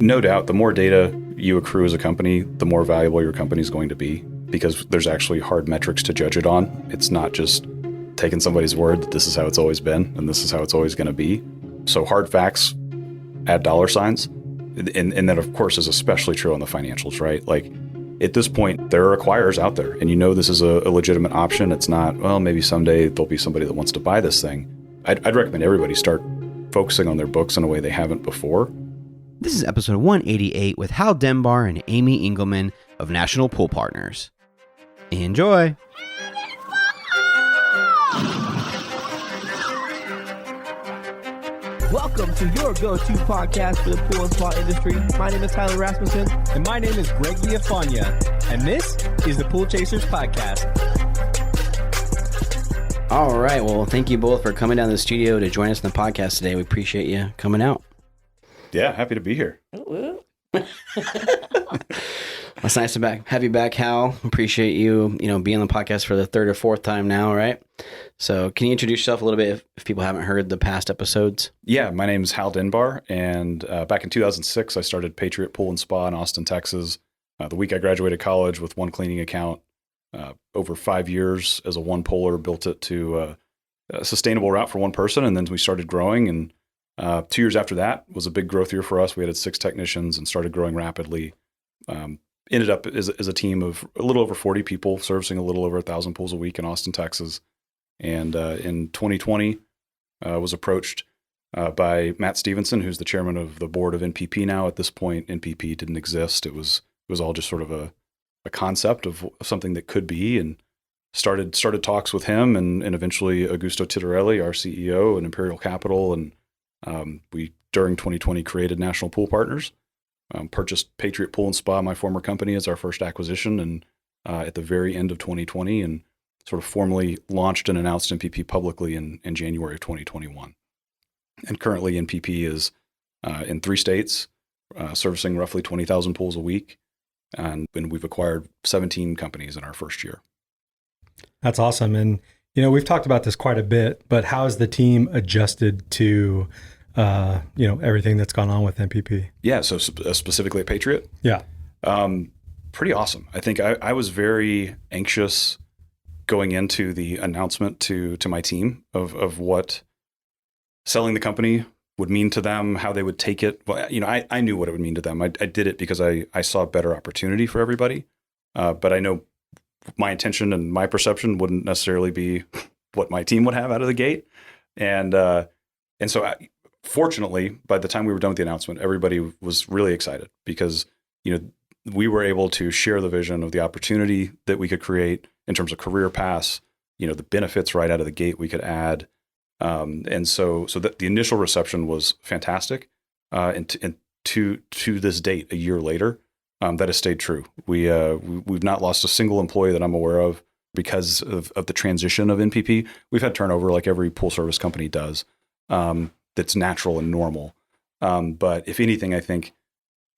No doubt, the more data you accrue as a company, the more valuable your company is going to be, because there's actually hard metrics to judge it on. It's not just taking somebody's word that this is how it's always been and this is how it's always going to be. So hard facts add dollar signs. And that, of course, is especially true on the financials, right? Like, at this point, there are acquirers out there, and you know this is a legitimate option. It's not, well, maybe someday there'll be somebody that wants to buy this thing. I'd recommend everybody start focusing on their books in a way they haven't before. This is episode 188 with Hal Denbar and Amy Engelmann of National Pool Partners. Enjoy! Welcome to your go-to podcast for the pool and spa industry. My name is Tyler Rasmussen. And my name is Greg Viafania. And this is the Pool Chasers Podcast. All right. Well, thank you both for coming down to the studio to join us in the podcast today. We appreciate you coming out. Yeah, happy to be here. It's nice to have you back, Hal. Appreciate you, being on the podcast for the third or fourth time now, right? So can you introduce yourself a little bit if people haven't heard the past episodes? Yeah, my name is Hal Denbar, and back in 2006, I started Patriot Pool and Spa in Austin, Texas. The week I graduated college with one cleaning account. Over 5 years as a one-poler, built it to a sustainable route for one person, and then we started growing. And 2 years after that was a big growth year for us. We added 6 technicians and started growing rapidly. Ended up as a team of a little over 40 people, servicing a little over 1,000 pools a week in Austin, Texas. And in 2020, was approached by Matt Stevenson, who's the chairman of the board of NPP now. At this point, NPP didn't exist. It was all just sort of a concept of something that could be, and started talks with him and eventually Augusto Titorelli, our CEO, and Imperial Capital. And we, during 2020, created National Pool Partners, purchased Patriot Pool and Spa, my former company, as our first acquisition, and at the very end of 2020, and sort of formally launched and announced NPP publicly in January of 2021. And currently NPP is in 3 states, servicing roughly 20,000 pools a week. And we've acquired 17 companies in our first year. That's awesome. And, we've talked about this quite a bit, but how has the team adjusted to, everything that's gone on with NPP? Yeah. So specifically at Patriot? Yeah. Pretty awesome. I think I was very anxious going into the announcement to my team of what selling the company would mean to them, how they would take it. Well, I knew what it would mean to them. I did it because I saw a better opportunity for everybody. But I know my intention and my perception wouldn't necessarily be what my team would have out of the gate. And so fortunately, by the time we were done with the announcement, everybody was really excited because, we were able to share the vision of the opportunity that we could create in terms of career paths, the benefits right out of the gate we could add. And so that the initial reception was fantastic. And to this date, a year later, that has stayed true. We've not lost a single employee that I'm aware of because of the transition of NPP. We've had turnover like every pool service company does. That's natural and normal. But if anything, I think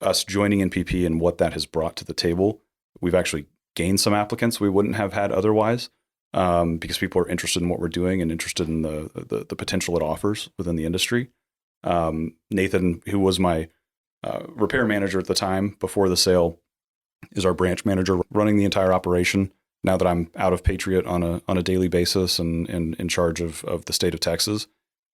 us joining NPP and what that has brought to the table, we've actually gained some applicants we wouldn't have had otherwise. Because people are interested in what we're doing and interested in the potential it offers within the industry. Nathan, who was my repair manager at the time before the sale, is our branch manager running the entire operation. Now that I'm out of Patriot on a daily basis and in charge of the state of Texas,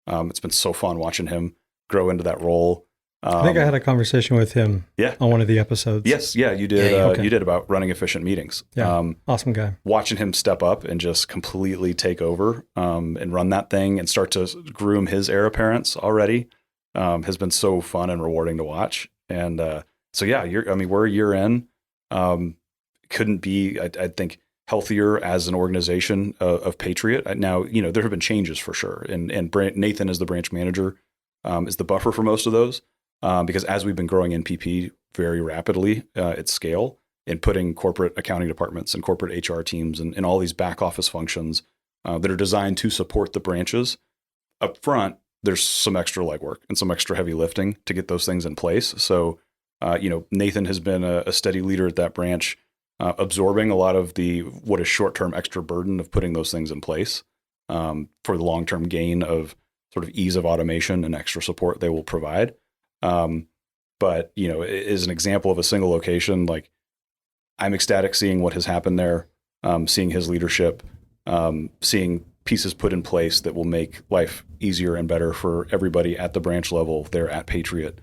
it's been so fun watching him grow into that role. I think I had a conversation with him on one of the episodes. Yes, yeah, you did. Okay. You did about running efficient meetings. Yeah, awesome guy. Watching him step up and just completely take over and run that thing and start to groom his heir apparents already has been so fun and rewarding to watch. And so yeah, we're a year in. Couldn't be, I think, healthier as an organization of Patriot. Now, there have been changes for sure, and Nathan as the branch manager is the buffer for most of those. Because as we've been growing NPP very rapidly at scale and putting corporate accounting departments and corporate HR teams and all these back office functions that are designed to support the branches up front, there's some extra legwork and some extra heavy lifting to get those things in place. So, Nathan has been a steady leader at that branch, absorbing a lot of what is short-term extra burden of putting those things in place for the long-term gain of sort of ease of automation and extra support they will provide. But, as an example of a single location, like I'm ecstatic seeing what has happened there, seeing his leadership, seeing pieces put in place that will make life easier and better for everybody at the branch level there at Patriot,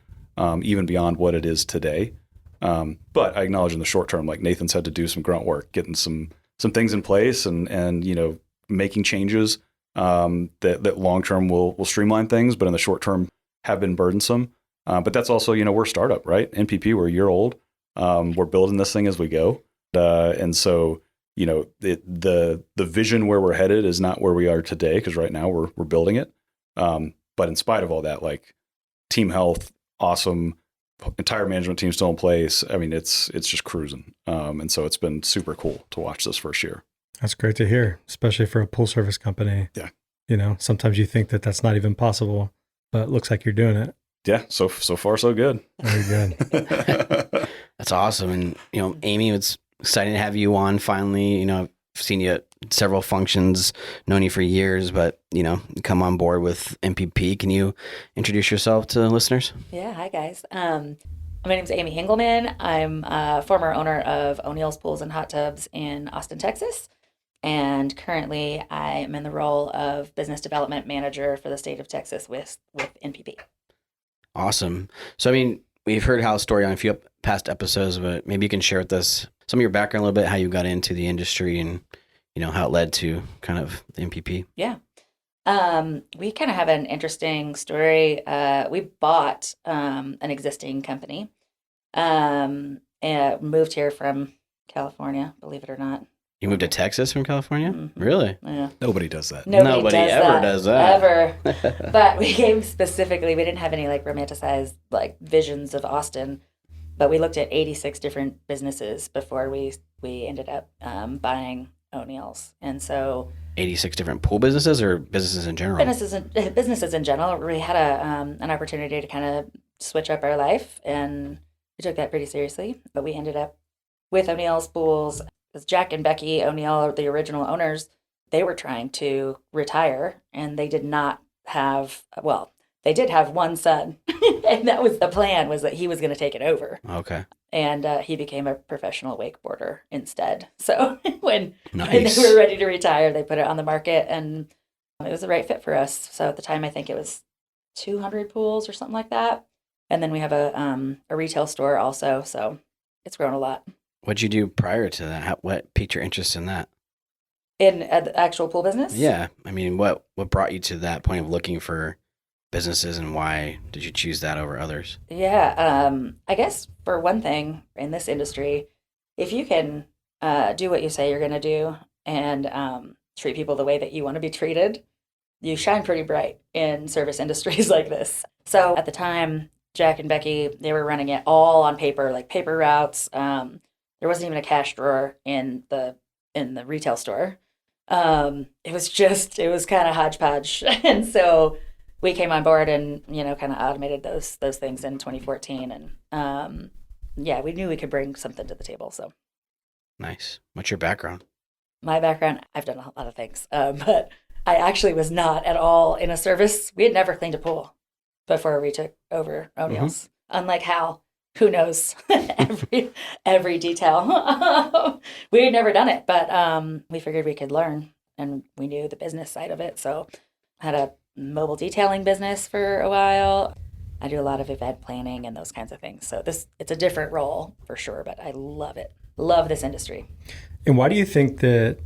even beyond what it is today. But I acknowledge in the short term, like Nathan's had to do some grunt work, getting some things in place and making changes that long term will streamline things, but in the short term have been burdensome. But that's also, we're a startup, right? NPP, we're a year old. We're building this thing as we go. And so, the vision where we're headed is not where we are today, because right now we're building it. But in spite of all that, like team health, awesome, entire management team still in place. I mean, it's just cruising. And so it's been super cool to watch this first year. That's great to hear, especially for a pool service company. Yeah. Sometimes you think that that's not even possible, but it looks like you're doing it. Yeah. So far, so good. Very good. That's awesome. And, Amy, it's exciting to have you on finally. I've seen you at several functions, known you for years, but, come on board with NPP. Can you introduce yourself to the listeners? Yeah. Hi, guys. My name's Amy Engelmann. I'm a former owner of O'Neill's Pools and Hot Tubs in Austin, Texas. And currently I am in the role of business development manager for the state of Texas with NPP. Awesome. So, we've heard Hal's story on a few past episodes, but maybe you can share with us some of your background a little bit, how you got into the industry and, how it led to kind of the NPP. Yeah. We kind of have an interesting story. We bought an existing company and moved here from California, believe it or not. You moved to Texas from California? Mm-hmm. Really? Yeah. Nobody does that. Nobody ever does that. Ever. But we came specifically, we didn't have any romanticized visions of Austin, but we looked at 86 different businesses before we ended up buying O'Neill's. And so 86 different pool businesses or businesses in general? Businesses in general. We had an opportunity to kind of switch up our life, and we took that pretty seriously. But we ended up with O'Neill's Pools. Because Jack and Becky O'Neill, the original owners, they were trying to retire, and they did not have, they did have one son, and that was the plan, was that he was going to take it over. Okay. And he became a professional wakeboarder instead. So when they Nice. were ready to retire, they put it on the market, and it was the right fit for us. So at the time, I think it was 200 pools or something like that. And then we have a retail store also, so it's grown a lot. What'd you do prior to that? What piqued your interest in that? In the actual pool business? Yeah. What brought you to that point of looking for businesses, and why did you choose that over others? Yeah. I guess for one thing, in this industry, if you can do what you say you're going to do and treat people the way that you want to be treated, you shine pretty bright in service industries like this. So at the time, Jack and Becky, they were running it all on paper, like paper routes. There wasn't even a cash drawer in the retail store. It was kind of hodgepodge. And so we came on board and, kind of automated those things in 2014. And we knew we could bring something to the table. So Nice. What's your background? my background, I've done a lot of things, but I actually was not at all in a service. We had never cleaned a pool before we took over O'Neill's. Unlike Hal, who knows every detail. We had never done it, but we figured we could learn, and we knew the business side of it. So I had a mobile detailing business for a while. I do a lot of event planning and those kinds of things. So it's a different role for sure, but I love it. Love this industry. And why do you think that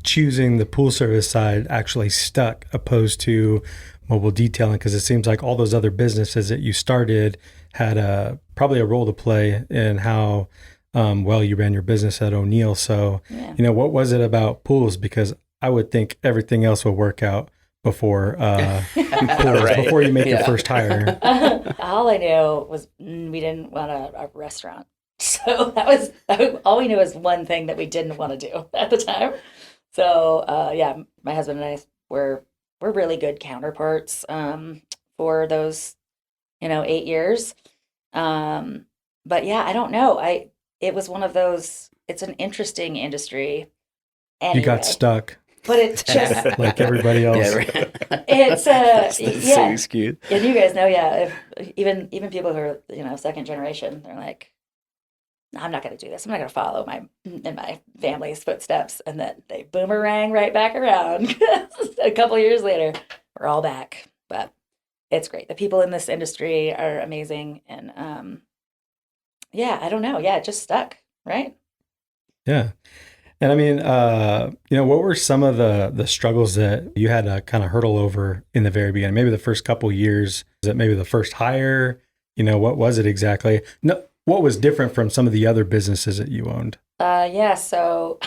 choosing the pool service side actually stuck opposed to mobile detailing? Because it seems like all those other businesses that you started had probably a role to play in how well you ran your business at O'Neill. So, what was it about pools? Because I would think everything else would work out before before you make your first hire. All I knew was we didn't want a restaurant. So that was all we knew was one thing that we didn't want to do at the time. So my husband and I were really good counterparts for those 8 years. But yeah, I don't know. It was one of those. It's an interesting industry. Anyway. You got stuck. but it's just like everybody else. Yeah, right. it's So yeah. skewed. And you guys know, yeah, if even people who are, second generation, they're like, I'm not going to do this. I'm not going to follow my family's footsteps. And then they boomerang right back around. A couple years later, we're all back. But it's great. The people in this industry are amazing. And yeah, I don't know. Yeah, it just stuck, right? Yeah. And I mean, what were some of the struggles that you had to kind of hurdle over in the very beginning? Maybe the first couple years, is it maybe the first hire? What was it exactly? No, what was different from some of the other businesses that you owned? Yeah, so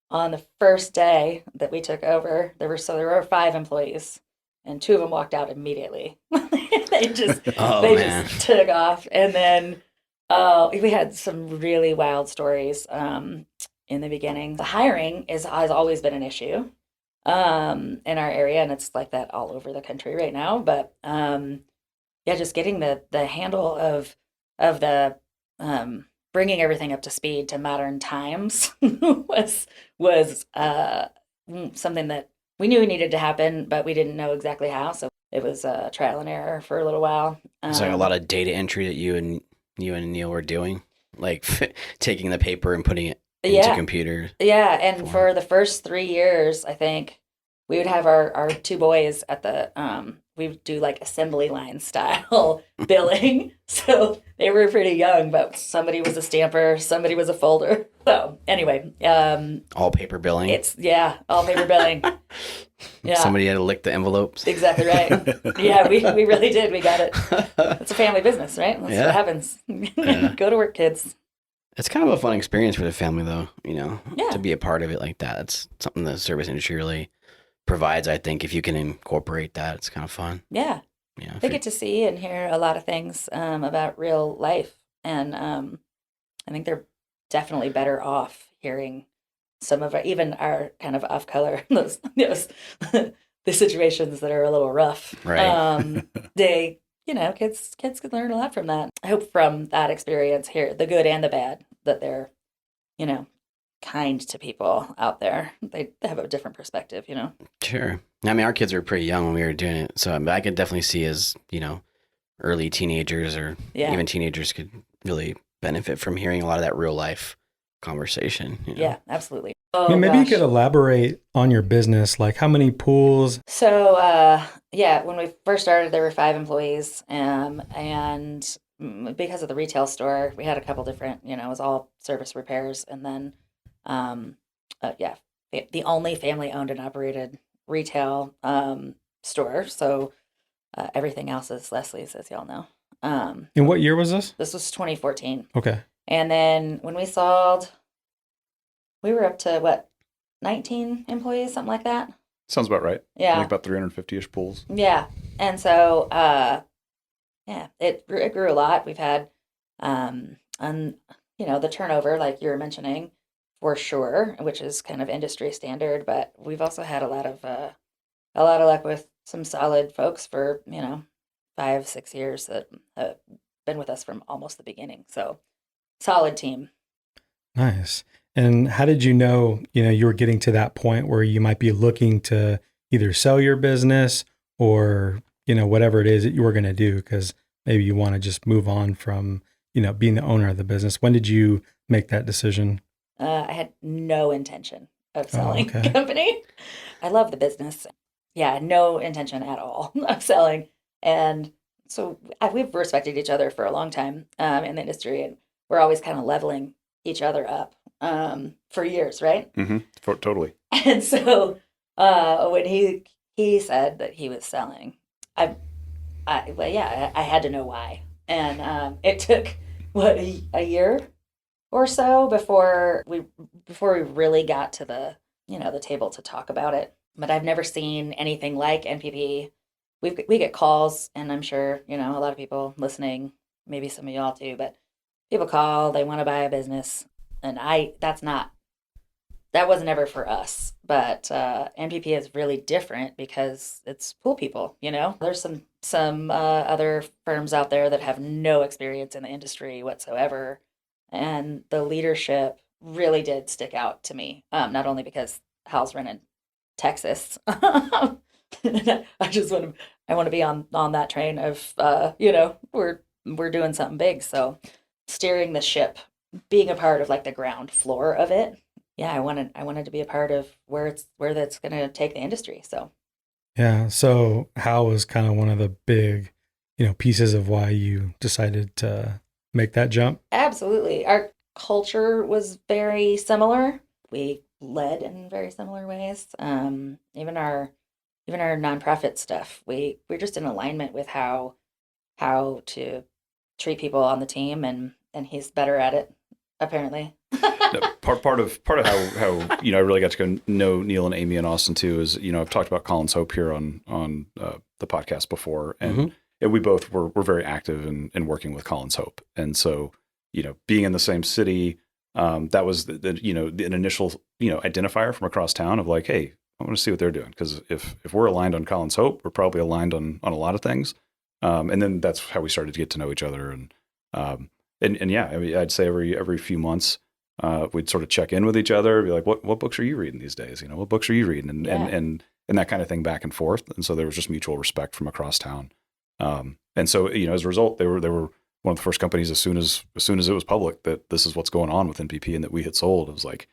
on the first day that we took over, there were 5 employees, and 2 of them walked out immediately. They just just took off, and then we had some really wild stories in the beginning. The hiring has always been an issue in our area, and it's like that all over the country right now. But yeah, just getting the handle of the bringing everything up to speed to modern times was something that we knew needed to happen, but we didn't know exactly how. So it was trial and error for a little while. It's like a lot of data entry that you and Neil were doing, like taking the paper and putting it into computers. Yeah, and for the first 3 years, I think we would have our 2 boys at the we would do like assembly line style billing. So they were pretty young, but somebody was a stamper, somebody was a folder. So anyway, all paper billing. All paper billing. Yeah, somebody had to lick the envelopes. Exactly right. Yeah, we really did. We got it. It's a family business, right? That's what happens. Go to work, kids. It's kind of a fun experience for the family, though. Yeah. To be a part of it like that. It's something the service industry really provides. I think if you can incorporate that, it's kind of fun. Yeah. They get to see and hear a lot of things about real life, and I think they're definitely better off hearing some of even our kind of off color those the situations that are a little rough. Right. They kids could learn a lot from that. I hope from that experience here, the good and the bad, that they're kind to people out there. They have a different perspective. Sure. I mean, our kids were pretty young when we were doing it, so I could definitely see as early teenagers or even teenagers could really benefit from hearing a lot of that real life conversation. Yeah, absolutely. Maybe you could elaborate on your business, like how many pools? So, when we first started, there were 5 employees, and because of the retail store, we had a couple different, it was all service repairs, and then, the only family-owned and operated retail store. So, everything else is Leslie's, as y'all know. And what year was this? This was 2014. Okay. And then when we sold, we were up to 19 employees, something like that. Sounds about right. Yeah. I think about 350-ish pools. Yeah. And so, it grew a lot. We've had, the turnover, like you were mentioning, for sure, which is kind of industry standard. But we've also had a lot of luck with some solid folks for 5-6 years that have been with us from almost the beginning. So solid team. Nice. And how did you know you were getting to that point where you might be looking to either sell your business or whatever it is that you were going to do, because maybe you want to just move on from being the owner of the business? When did you make that decision? I had no intention of selling the company. I love the business. Yeah, no intention at all of selling. And so we've respected each other for a long time in the industry, and we're always kind of leveling each other up for years, right? Mm-hmm. Totally. And so when he said that he was selling, I had to know why. And it took a year or so before we really got to the the table to talk about it. But I've never seen anything like NPP. We get calls, and I'm sure a lot of people listening, maybe some of y'all too, but people call, they want to buy a business, and that was never for us. But NPP is really different because it's pool people. There's some other firms out there that have no experience in the industry whatsoever, and the leadership really did stick out to me. Not only because Hal's running Texas. I want to be on that train of, we're doing something big. So steering the ship, being a part of like the ground floor of it. Yeah, I wanted to be a part of where that's going to take the industry. So Yeah. So Hal was kind of one of the big, pieces of why you decided to make that jump. absolutely, our culture was very similar. We led in very similar ways. Even our nonprofit stuff, we're just in alignment with how to treat people on the team, and he's better at it apparently. Part of how I really got to go know Neil and Amy and Austin too is I've talked about Colin's Hope here on the podcast before, and we both were very active in working with Colin's Hope, and so being in the same city, that was an initial identifier from across town of like, hey, I want to see what they're doing, because if we're aligned on Colin's Hope, we're probably aligned on a lot of things, and then that's how we started to get to know each other, and yeah, I mean, I'd say every few months. We'd sort of check in with each other, be like, what books are you reading these days? What books are you reading? And that kind of thing back and forth. And so there was just mutual respect from across town. And so, as a result, they were one of the first companies as soon as it was public that this is what's going on with NPP and that we had sold. It was like,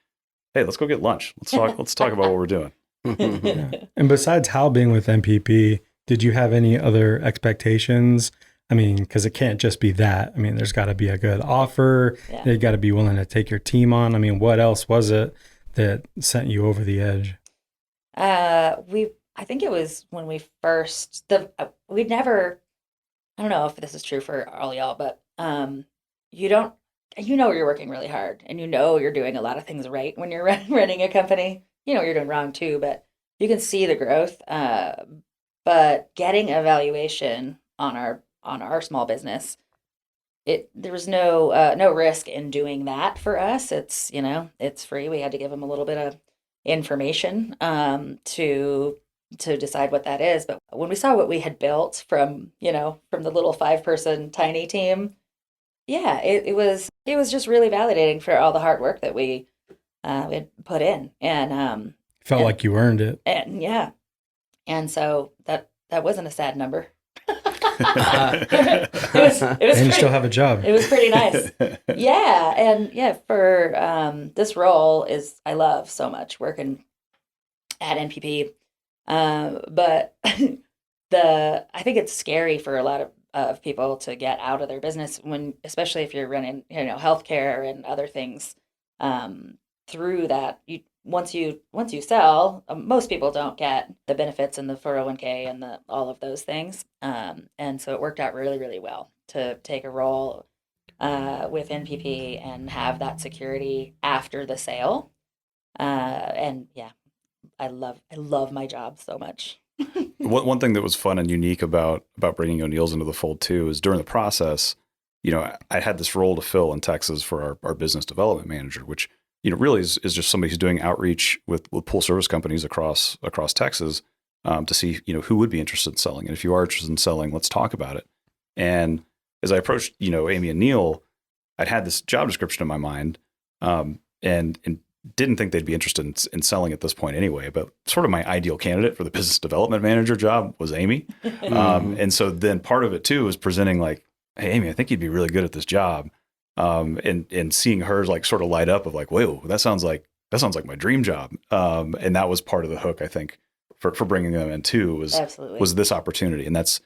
hey, let's go get lunch. Let's talk about what we're doing. Yeah. And besides Hal being with NPP, did you have any other expectations? I mean, because it can't just be that. I mean, there's got to be a good offer. Yeah. They got to be willing to take your team on. I mean, what else was it that sent you over the edge? I think it was when we first, we'd never, I don't know if this is true for all y'all, but you're working really hard, and you're doing a lot of things right when you're running a company. You're doing wrong too, but you can see the growth. But getting a valuation on our small business, there was no risk in doing that for us. It's it's free. We had to give them a little bit of information to decide what that is. But when we saw what we had built from the little 5-person tiny team, yeah, it was just really validating for all the hard work that we had put in, and Felt like you earned it. and yeah, and so that wasn't a sad number. It was And you pretty, still have a job. it was pretty nice. Yeah, and yeah, for this role I love so much working at NPP, but I think it's scary for a lot of people to get out of their business, especially if you're running healthcare and other things. Through that, once you sell, most people don't get the benefits and the 401k and all of those things. And so it worked out really, really well to take a role with NPP and have that security after the sale. And yeah, I love my job so much. One thing that was fun and unique about bringing O'Neill's into the fold too is during the process, I had this role to fill in Texas for our business development manager, which really is just somebody who's doing outreach with pool service companies across Texas to see who would be interested in selling. And if you are interested in selling, let's talk about it. And as I approached Amy and Neil, I'd had this job description in my mind, and didn't think they'd be interested in selling at this point anyway. But sort of my ideal candidate for the business development manager job was Amy. And so then part of it too was presenting like, hey, Amy, I think you'd be really good at this job. And seeing her like sort of light up of like, whoa, that sounds like my dream job. And that was part of the hook, I think, for bringing them in too, was this opportunity. And that's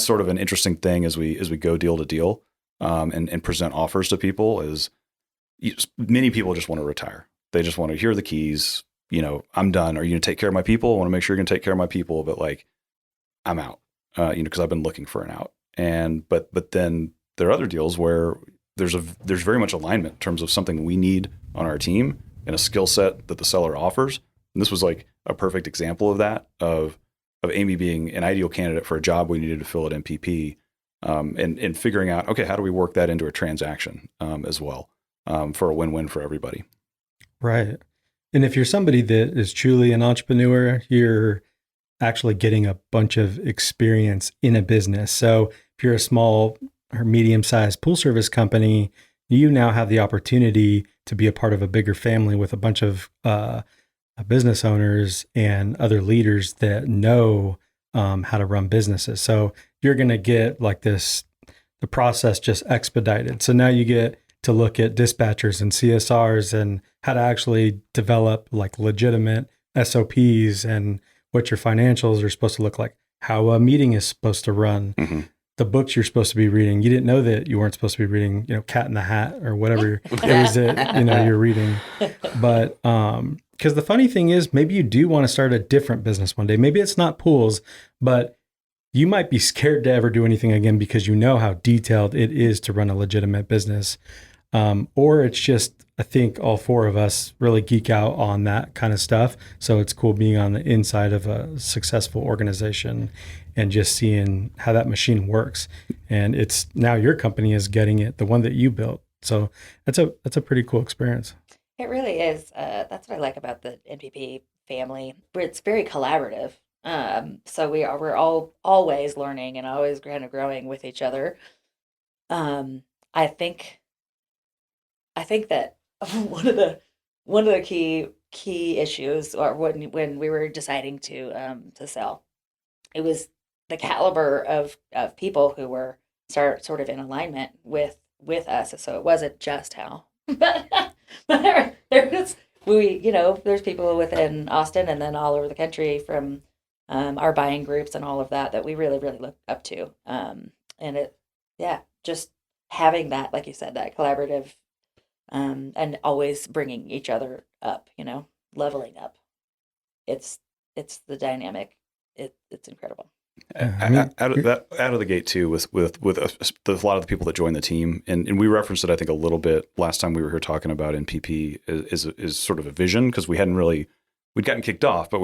sort of an interesting thing as we go deal to deal, and present offers to people. Is many people just want to retire. They just want to hear the keys. I'm done. Are you going to take care of my people? I want to make sure you're going to take care of my people, but like, I'm out, because I've been looking for an out. And, but then there are other deals where there's very much alignment in terms of something we need on our team and a skill set that the seller offers. And this was like a perfect example of that, of Amy being an ideal candidate for a job we needed to fill at NPP, and figuring out, okay, how do we work that into a transaction as well, for a win-win for everybody. Right. And if you're somebody that is truly an entrepreneur, you're actually getting a bunch of experience in a business. So if you're a small or medium-sized pool service company, you now have the opportunity to be a part of a bigger family with a bunch of business owners and other leaders that know how to run businesses. So you're going to get like the process just expedited. So now you get to look at dispatchers and CSRs and how to actually develop like legitimate SOPs and what your financials are supposed to look like, how a meeting is supposed to run, the books you're supposed to be reading. You didn't know that you weren't supposed to be reading, Cat in the Hat or whatever it was that, you're reading. But, because the funny thing is, maybe you do want to start a different business one day. Maybe it's not pools, but you might be scared to ever do anything again because you know how detailed it is to run a legitimate business. Or it's just, I think all four of us really geek out on that kind of stuff. So it's cool being on the inside of a successful organization and just seeing how that machine works. And it's now your company is getting it, the one that you built. So that's a pretty cool experience. It really is. That's what I like about the NPP family. It's very collaborative. So we're all always learning and always kind of growing with each other. I think that one of the key issues, or when we were deciding to sell, it was the caliber of people who were sort of in alignment with us. So it wasn't just Hal, but there's people within Austin and then all over the country from our buying groups and all of that we really, really look up to. And just having that, like you said, that collaborative, and always bringing each other up, leveling up. It's the dynamic. It's incredible. Out of the gate too, with a lot of the people that joined the team, and we referenced it, I think, a little bit last time we were here talking about NPP is sort of a vision, because we'd gotten kicked off, but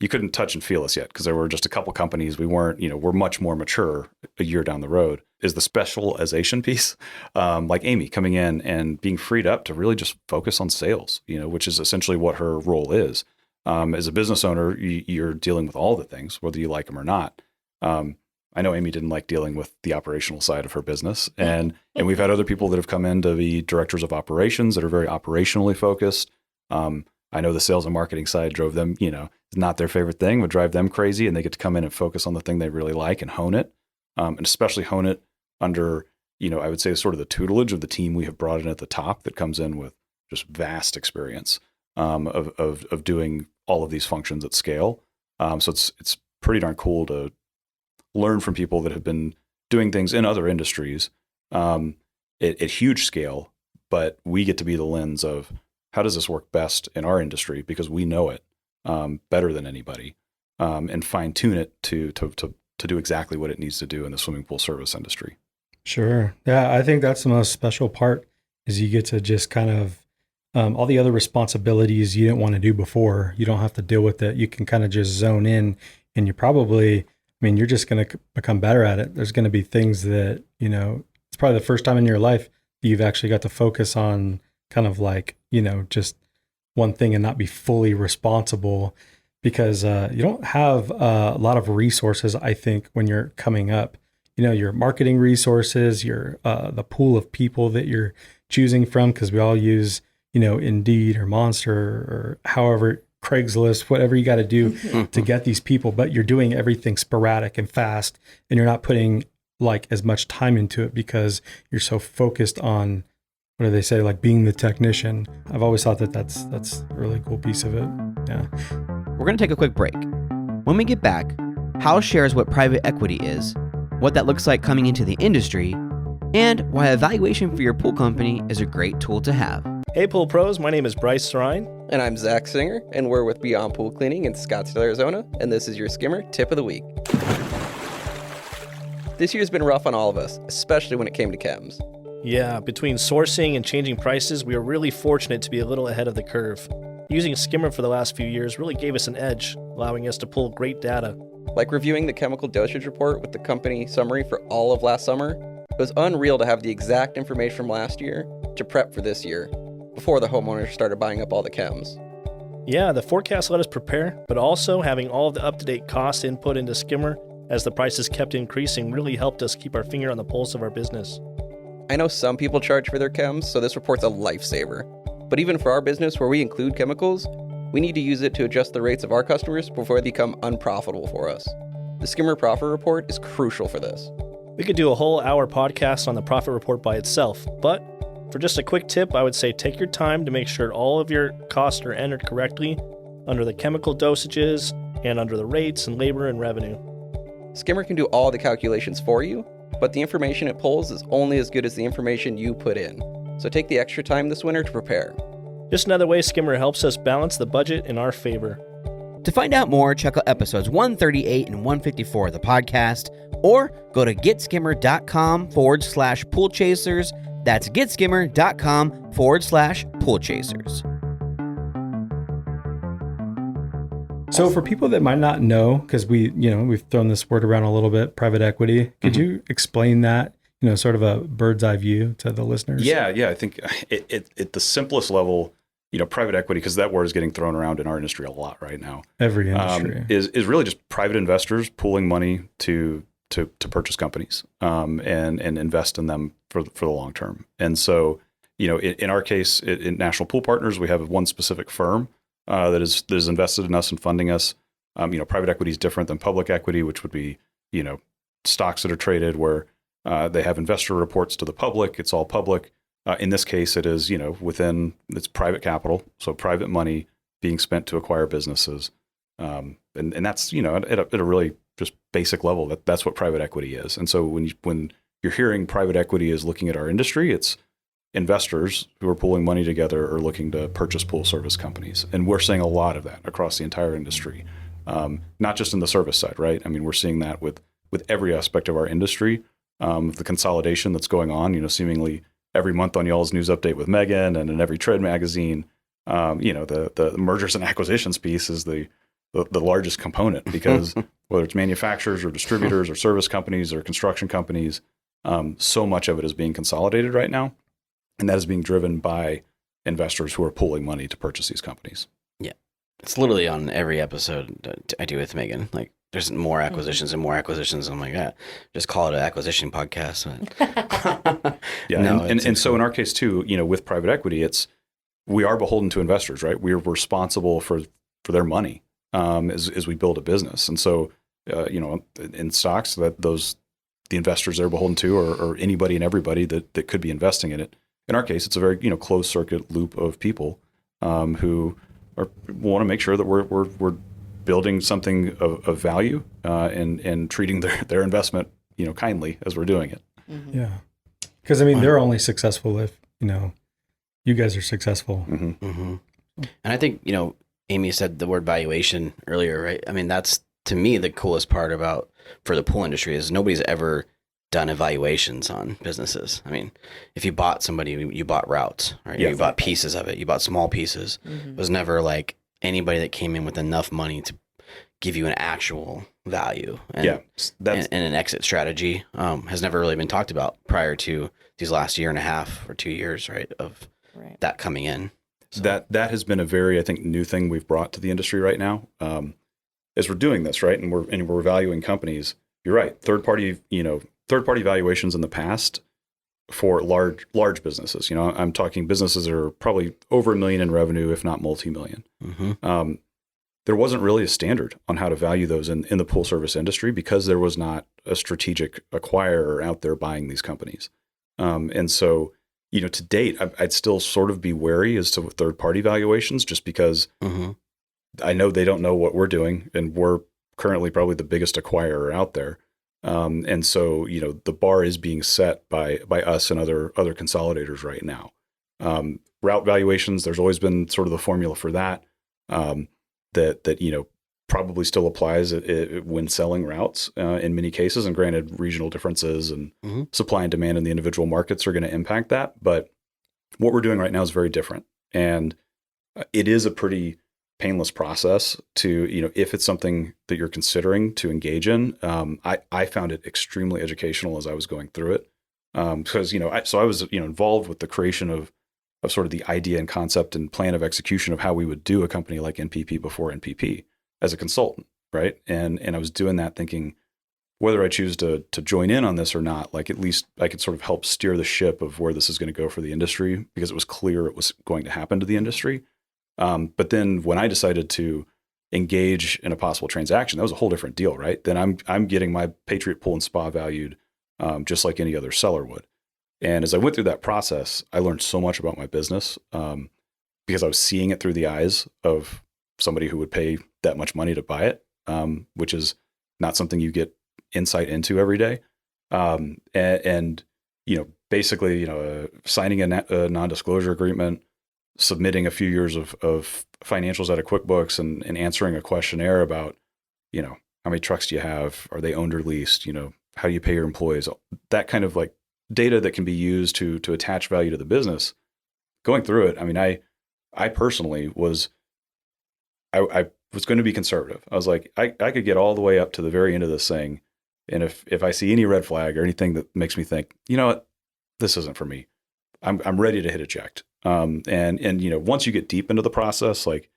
you couldn't touch and feel us yet because there were just a couple companies. We weren't, we're much more mature a year down the road. Is the specialization piece, like Amy coming in and being freed up to really just focus on sales, which is essentially what her role is. As a business owner, you're dealing with all the things, whether you like them or not. I know Amy didn't like dealing with the operational side of her business, and we've had other people that have come in to be directors of operations that are very operationally focused. I know the sales and marketing side drove them, it's not their favorite thing, would drive them crazy, and they get to come in and focus on the thing they really like and hone it, and especially hone it under, I would say sort of the tutelage of the team we have brought in at the top that comes in with just vast experience of doing all of these functions at scale. So it's pretty darn cool to learn from people that have been doing things in other industries at huge scale, but we get to be the lens of how does this work best in our industry, because we know it better than anybody, and fine tune it to do exactly what it needs to do in the swimming pool service industry. Sure. Yeah, I think that's the most special part, is you get to just kind of all the other responsibilities you didn't want to do before. You don't have to deal with it. You can kind of just zone in, and you're just going to become better at it. There's going to be things that, it's probably the first time in your life that you've actually got to focus on kind of like, just one thing and not be fully responsible, because you don't have a lot of resources, I think, when you're coming up. Your marketing resources, your the pool of people that you're choosing from, because we all use, Indeed or Monster or however, Craigslist, whatever you got to do to get these people, but you're doing everything sporadic and fast, and you're not putting like as much time into it because you're so focused on, what do they say, like being the technician. I've always thought that that's a really cool piece of it. Yeah. We're going to take a quick break. When we get back, Hal shares what private equity is, what that looks like coming into the industry, and why a valuation for your pool company is a great tool to have. Hey Pool Pros, my name is Bryce Sarine. And I'm Zach Singer, and we're with Beyond Pool Cleaning in Scottsdale, Arizona, and this is your Skimmer Tip of the Week. This year's been rough on all of us, especially when it came to chems. Yeah, between sourcing and changing prices, we are really fortunate to be a little ahead of the curve. Using Skimmer for the last few years really gave us an edge, allowing us to pull great data. Like reviewing the chemical dosage report with the company summary for all of last summer, it was unreal to have the exact information from last year to prep for this year, before the homeowners started buying up all the chems. Yeah, the forecast let us prepare, but also having all of the up-to-date costs input into Skimmer as the prices kept increasing really helped us keep our finger on the pulse of our business. I know some people charge for their chems, so this report's a lifesaver. But even for our business where we include chemicals, we need to use it to adjust the rates of our customers before they become unprofitable for us. The Skimmer Profit Report is crucial for this. We could do a whole hour podcast on the profit report by itself, but for just a quick tip, I would say take your time to make sure all of your costs are entered correctly under the chemical dosages and under the rates and labor and revenue. Skimmer can do all the calculations for you, but the information it pulls is only as good as the information you put in. So take the extra time this winter to prepare. Just another way Skimmer helps us balance the budget in our favor. To find out more, check out episodes 138 and 154 of the podcast, or go to getskimmer.com/pool chasers. That's getskimmer.com/pool chasers. So for people that might not know, because we've thrown this word around a little bit, private equity, could you explain that, sort of a bird's eye view to the listeners? Yeah. I think at the simplest level, private equity, because that word is getting thrown around in our industry a lot right now. Every industry is really just private investors pooling money to purchase companies and invest in them for the long term. And so, in our case, in National Pool Partners, we have one specific firm that is invested in us and funding us. Private equity is different than public equity, which would be stocks that are traded where they have investor reports to the public. It's all public. In this case, it is, within it's private capital, so private money being spent to acquire businesses. And that's, at a really just basic level, that's what private equity is. And so when you're hearing private equity is looking at our industry, it's investors who are pooling money together or looking to purchase pool service companies. And we're seeing a lot of that across the entire industry, not just in the service side, right? I mean, we're seeing that with every aspect of our industry, the consolidation that's going on, seemingly every month on y'all's news update with Megan and in every trade magazine, the mergers and acquisitions piece is the largest component, because whether it's manufacturers or distributors or service companies or construction companies, so much of it is being consolidated right now. And that is being driven by investors who are pooling money to purchase these companies. Yeah. It's literally on every episode that I do with Megan. Like, there's more acquisitions and more acquisitions. I'm like, just call it an acquisition podcast. Yeah. No, and so in our case too, with private equity, we are beholden to investors, right? We're responsible for their money as we build a business. And so, in stocks, the investors they're beholden to or anybody and everybody that could be investing in it. In our case, it's a very, closed circuit loop of people who want to make sure that we're building something of value and treating their investment, kindly as we're doing it. Mm-hmm. Yeah. Because, they're only successful if, you guys are successful. Mm-hmm. Mm-hmm. And I think, Amy said the word valuation earlier, right? I mean, that's, to me, the coolest part for the pool industry is nobody's ever done evaluations on businesses. I mean, if you bought somebody, you bought routes, right? Yeah, you bought pieces of it. You bought small pieces. Mm-hmm. It was never like anybody that came in with enough money to give you an actual value. And, and an exit strategy has never really been talked about prior to these last year and a half or 2 years, right? Of that coming in. So. That has been a very, I think, new thing we've brought to the industry right now. As we're doing this, right, and we're valuing companies. You're right. Third party valuations in the past for large businesses. I'm talking businesses that are probably over $1 million in revenue, if not multi-million. Mm-hmm. There wasn't really a standard on how to value those in the pool service industry because there was not a strategic acquirer out there buying these companies. And so, to date, I'd still sort of be wary as to third-party valuations just because I know they don't know what we're doing, and we're currently probably the biggest acquirer out there. And so, the bar is being set by us and other consolidators right now. Route valuations, there's always been sort of the formula for that, that probably still applies when selling routes in many cases. And granted, regional differences and supply and demand in the individual markets are going to impact that. But what we're doing right now is very different. And it is a pretty painless process to, if it's something that you're considering to engage in. I found it extremely educational as I was going through it. Because, I was, involved with the creation of sort of the idea and concept and plan of execution of how we would do a company like NPP before NPP as a consultant, right? And I was doing that thinking whether I choose to join in on this or not, like at least I could sort of help steer the ship of where this is going to go for the industry, because it was clear it was going to happen to the industry. But then when I decided to engage in a possible transaction, that was a whole different deal, right? Then I'm getting my Patriot pool and spa valued just like any other seller would. And as I went through that process, I learned so much about my business because I was seeing it through the eyes of somebody who would pay that much money to buy it, which is not something you get insight into every day. And basically, signing a non-disclosure agreement, submitting a few years of financials out of QuickBooks and answering a questionnaire about, how many trucks do you have? Are they owned or leased? How do you pay your employees? That kind of like data that can be used to attach value to the business. Going through it, I mean, I personally was, I was going to be conservative. I was like, I could get all the way up to the very end of this thing. And if I see any red flag or anything that makes me think, you know what, this isn't for me, I'm ready to hit eject. And once you get deep into the process, like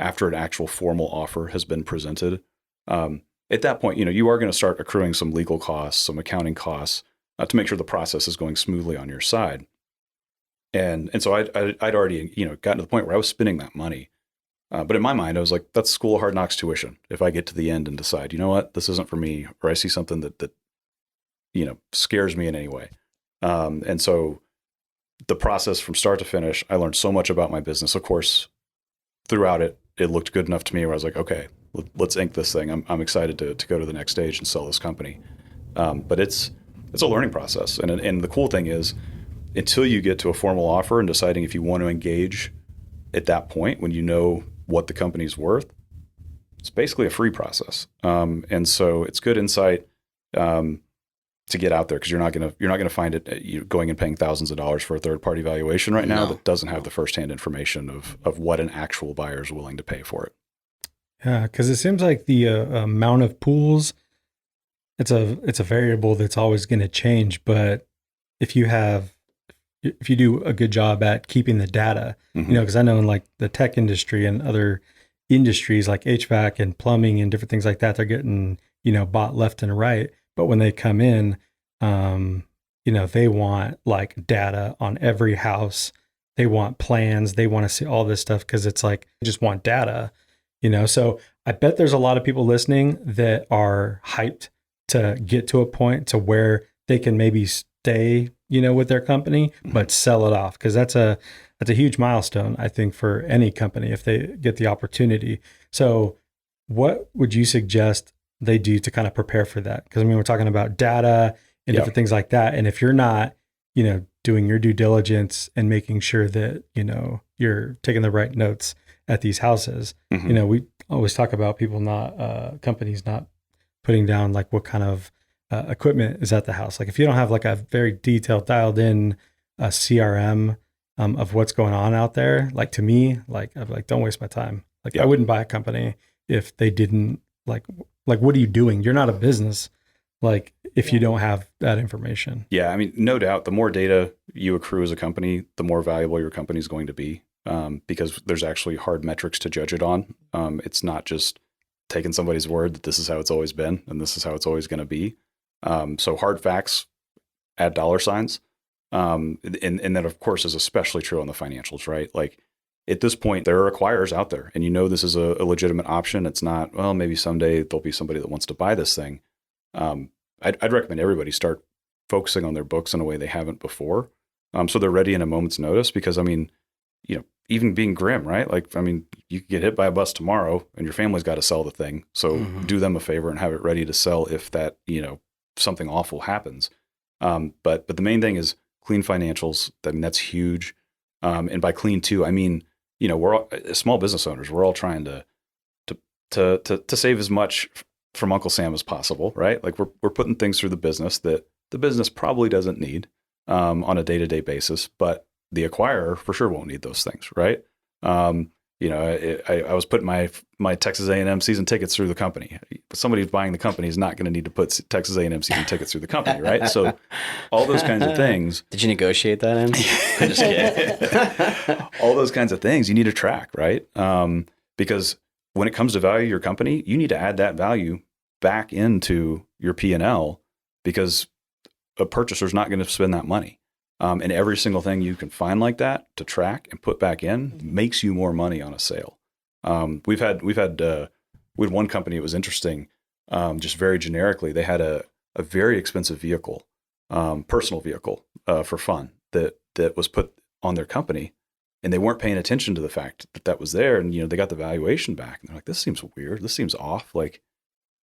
after an actual formal offer has been presented, at that point, you are going to start accruing some legal costs, some accounting costs to make sure the process is going smoothly on your side. And so I'd already, gotten to the point where I was spending that money. But in my mind, I was like, that's school of hard knocks tuition. If I get to the end and decide, you know what, this isn't for me, or I see something that scares me in any way. And so the process from start to finish, I learned so much about my business. Of course, throughout it, it looked good enough to me where I was like, okay, let's ink this thing. I'm excited to go to the next stage and sell this company. But it's a learning process. And the cool thing is, until you get to a formal offer and deciding if you want to engage at that point, when you know what the company's worth, it's basically a free process. And so it's good insight to get out there, because you're not gonna find it going and paying thousands of dollars for a third party valuation right now that doesn't have the firsthand information of what an actual buyer is willing to pay for it. Yeah, because it seems like the amount of pools, it's a variable that's always going to change. But if you do a good job at keeping the data, because I know in like the tech industry and other industries like HVAC and plumbing and different things like that, they're getting, bought left and right. But when they come in, they want like data on every house. They want plans. They want to see all this stuff because it's like, they just want data, So I bet there's a lot of people listening that are hyped to get to a point to where they can maybe stay, with their company, but sell it off. Because that's a huge milestone, I think, for any company if they get the opportunity. So what would you suggest they do to kind of prepare for that? Because we're talking about data and different things like that. And if you're not, doing your due diligence and making sure that, you're taking the right notes at these houses, we always talk about people companies not putting down like what kind of equipment is at the house. Like if you don't have like a very detailed dialed in CRM of what's going on out there, like to me, like I'm like, don't waste my time. Like I wouldn't buy a company if they didn't like, what are you doing? You're not a business. Like if you don't have that information. Yeah. I mean, no doubt the more data you accrue as a company, the more valuable your company is going to be, because there's actually hard metrics to judge it on. It's not just taking somebody's word that this is how it's always been and this is how it's always going to be. So hard facts add dollar signs. And that of course is especially true on the financials, right? Like at this point, there are acquirers out there and this is a legitimate option. It's not, well, maybe someday there'll be somebody that wants to buy this thing. I'd recommend everybody start focusing on their books in a way they haven't before. So they're ready in a moment's notice, because even being grim, right? Like, you could get hit by a bus tomorrow and your family's got to sell the thing. So do them a favor and have it ready to sell if that, something awful happens. But the main thing is clean financials. That's huge. And by clean too, we're all, as small business owners, we're all trying to save as much from Uncle Sam as possible, right? Like we're putting things through the business that the business probably doesn't need on a day-to-day basis, but the acquirer for sure won't need those things, right? I was putting my Texas A&M season tickets through the company. Somebody who's buying the company is not going to need to put Texas A&M season tickets through the company, right? So all those kinds of things. Did you negotiate that in? I'm just kidding. All those kinds of things you need to track, right? Because when it comes to value your company, you need to add that value back into your P&L, because a purchaser's not going to spend that money. And every single thing you can find like that to track and put back in makes you more money on a sale. We had one company. It was interesting. Just very generically, they had a very expensive vehicle, personal vehicle, for fun that was put on their company, and they weren't paying attention to the fact that was there. And they got the valuation back, and they're like, "This seems weird. This seems off. Like,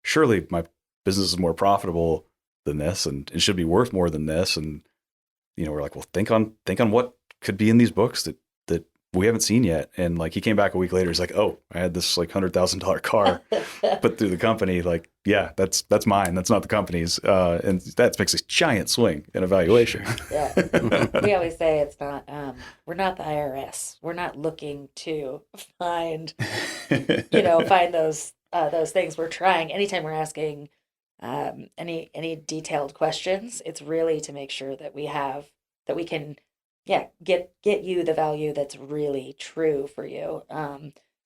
surely my business is more profitable than this, and it should be worth more than this." And we're like, "Well, think on what could be in these books that we haven't seen yet." And like, he came back a week later. He's like, "Oh, I had this like $100,000 car put through the company. Like, yeah, that's mine. That's not the company's." And that makes a giant swing in evaluation. Yeah. We always say it's not, we're not the IRS. We're not looking to find, find those things. We're trying, anytime we're asking any detailed questions, it's really to make sure that we can get you the value that's really true for you.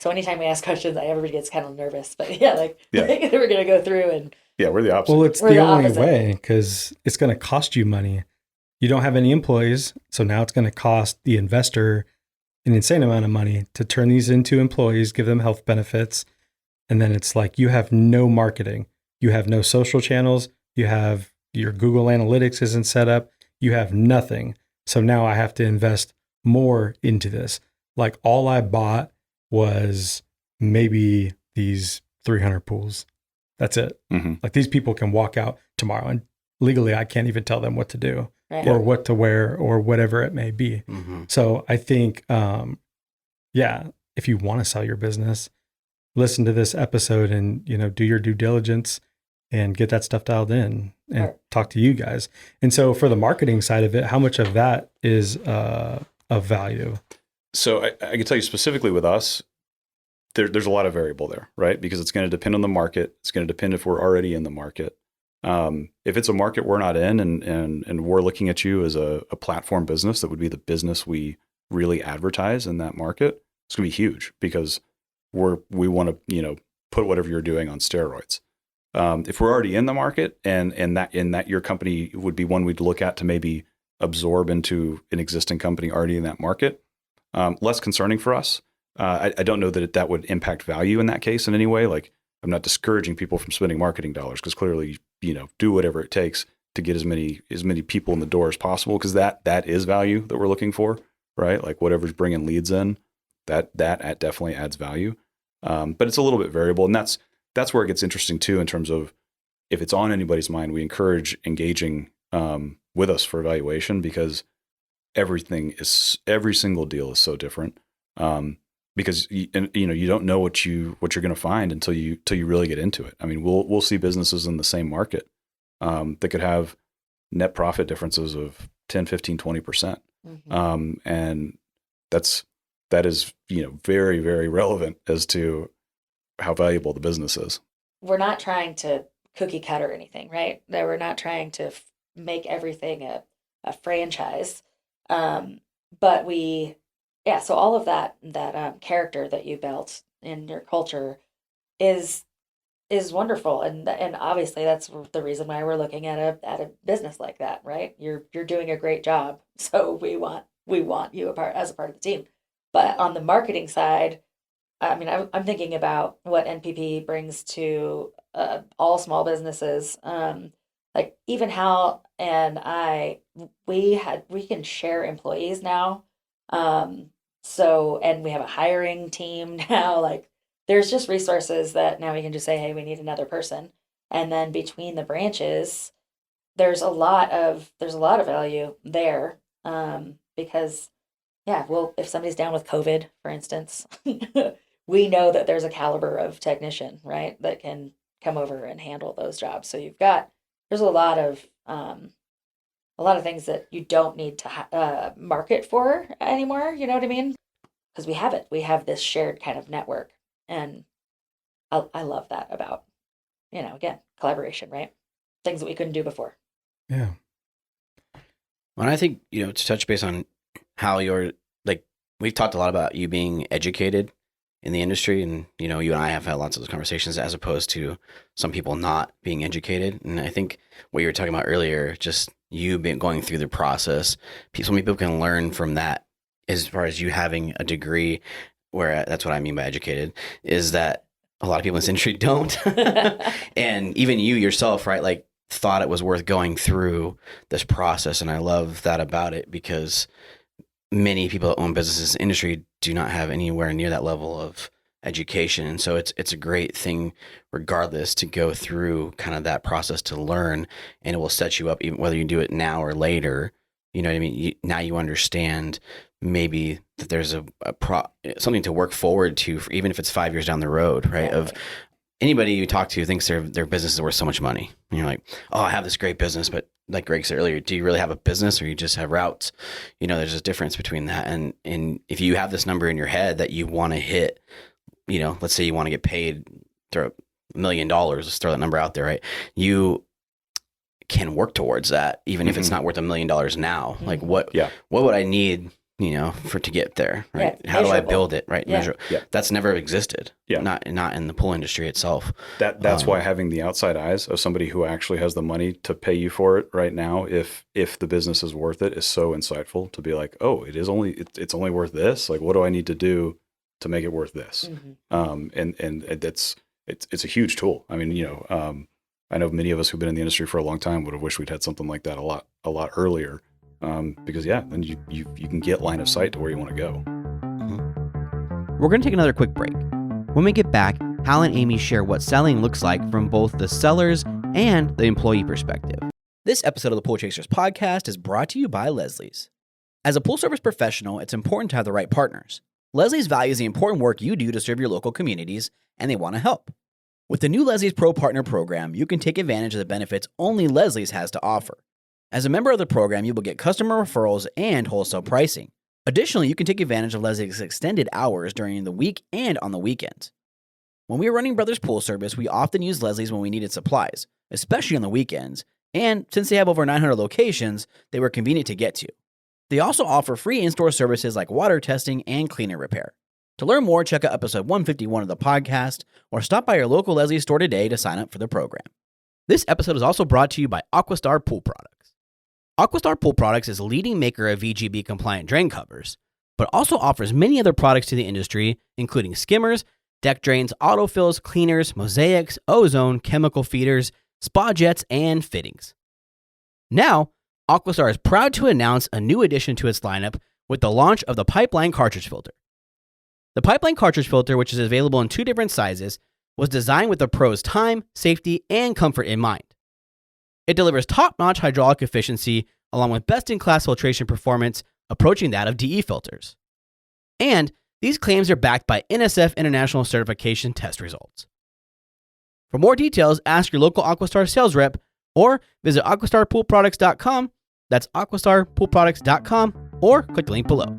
So anytime we ask questions, everybody gets kind of nervous, but we're going to go through and we're the opposite. Well, it's the only way, because it's going to cost you money. You don't have any employees, so now it's going to cost the investor an insane amount of money to turn these into employees, give them health benefits, and then it's like you have no marketing, you have no social channels, you have your Google Analytics isn't set up, you have nothing. So now I have to invest more into this. Like, all I bought was maybe these 300 pools. That's it. Mm-hmm. Like, these people can walk out tomorrow and legally I can't even tell them what to do or what to wear or whatever it may be. Mm-hmm. So I think, if you want to sell your business, listen to this episode and, do your due diligence and get that stuff dialed in and talk to you guys. And so for the marketing side of it, how much of that is of value? So I can tell you specifically with us, there's a lot of variable there, right? Because it's going to depend on the market. It's going to depend if we're already in the market. If it's a market we're not in and we're looking at you as a platform business, that would be the business we really advertise in that market. It's going to be huge because we want to, put whatever you're doing on steroids. If we're already in the market and that your company would be one we'd look at to maybe absorb into an existing company already in that market, less concerning for us. I don't know that would impact value in that case in any way. Like, I'm not discouraging people from spending marketing dollars, because clearly, do whatever it takes to get as many people in the door as possible, because that is value that we're looking for, right? Like, whatever's bringing leads in, that definitely adds value. But it's a little bit variable, and that's where it gets interesting too, in terms of if it's on anybody's mind, we encourage engaging with us for evaluation, because every single deal is so different. Because you don't know what you're going to find until you really get into it. I mean, we'll see businesses in the same market that could have net profit differences of 10, 15, 20%. Mm-hmm. And that is very, very relevant as to how valuable the business is. We're not trying to cookie cutter anything, right? That we're not trying to make everything a franchise. But so all of that character that you built in your culture is wonderful, and obviously that's the reason why we're looking at a business like that, right? You're doing a great job, so we want you as a part of the team. But on the marketing side, I mean, I'm thinking about what NPP brings to all small businesses. Like, even Hal and I, we can share employees now. And we have a hiring team now. Like, there's just resources that now we can just say, hey, we need another person. And then between the branches, there's a lot of value there. Because if somebody's down with COVID, for instance, we know that there's a caliber of technician, right, that can come over and handle those jobs. So there's a lot of things that you don't need to market for anymore. You know what I mean? Because we have it. We have this shared kind of network, and I love that about, again, collaboration, right? Things that we couldn't do before. Yeah. Well, I think, to touch base on how you're, like, we've talked a lot about you being educated in the industry. And, you know, you and I have had lots of those conversations as opposed to some people not being educated. And I think what you were talking about earlier, just you being going through the process, so many people can learn from that as far as you having a degree, where that's what I mean by educated, is that a lot of people in this industry don't. And even you yourself, right? Like, thought it was worth going through this process. And I love that about it, because many people that own businesses in the industry do not have anywhere near that level of education. And so it's a great thing regardless to go through kind of that process to learn, and it will set you up even whether you do it now or later. You know what I mean? Now you understand maybe that there's something to work forward to, for, even if it's 5 years down the road, right? Of anybody you talk to thinks their business is worth so much money. And you're like, oh, I have this great business, but like Greg said earlier, do you really have a business or you just have routes? You know, there's a difference between that. And if you have this number in your head that you want to hit, you know, let's say you want to get paid $1 million, let's throw that number out there, right? You can work towards that, even if it's not worth $1 million now. Like what would I need, you know, to get there, right? How do I build it, right? That's never existed. Not in the pool industry itself. That's why having the outside eyes of somebody who actually has the money to pay you for it right now, if the business is worth it, is so insightful to be like, oh, it's only worth this. Like, what do I need to do to make it worth this? And it's a huge tool. I mean, you know, I know many of us who've been in the industry for a long time would have wished we'd had something like that a lot earlier. Because then you can get line of sight to where you want to go. We're going to take another quick break. When we get back, Hal and Amy share what selling looks like from both the seller's and the employee perspective. This episode of the Pool Chasers podcast is brought to you by Leslie's. As a pool service professional, it's important to have the right partners. Leslie's values the important work you do to serve your local communities, and they want to help. With the new Leslie's Pro Partner program, you can take advantage of the benefits only Leslie's has to offer. As a member of the program, you will get customer referrals and wholesale pricing. Additionally, you can take advantage of Leslie's extended hours during the week and on the weekends. When we were running Brothers Pool Service, we often used Leslie's when we needed supplies, especially on the weekends, and since they have over 900 locations, they were convenient to get to. They also offer free in-store services like water testing and cleaner repair. To learn more, check out episode 151 of the podcast, or stop by your local Leslie's store today to sign up for the program. This episode is also brought to you by Aquastar Pool Products. Aquastar Pool Products is a leading maker of VGB-compliant drain covers, but also offers many other products to the industry, including skimmers, deck drains, autofills, cleaners, mosaics, ozone, chemical feeders, spa jets, and fittings. Now, Aquastar is proud to announce a new addition to its lineup with the launch of the Pipeline Cartridge Filter. The Pipeline Cartridge Filter, which is available in 2 different sizes, was designed with the pro's time, safety, and comfort in mind. It delivers top-notch hydraulic efficiency along with best-in-class filtration performance approaching that of DE filters. And these claims are backed by NSF International Certification test results. For more details, ask your local Aquastar sales rep or visit aquastarpoolproducts.com. That's aquastarpoolproducts.com, or click the link below.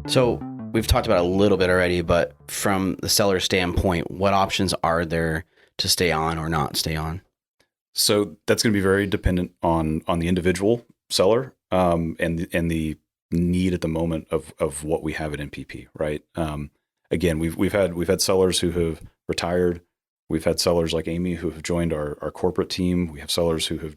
So we've talked about it a little bit already, but from the seller standpoint, what options are there to stay on or not stay on? So that's going to be very dependent on the individual seller and the need at the moment of what we have at NPP, right? Again, we've had sellers who have retired. We've had sellers like Amy who have joined our corporate team. We have sellers who have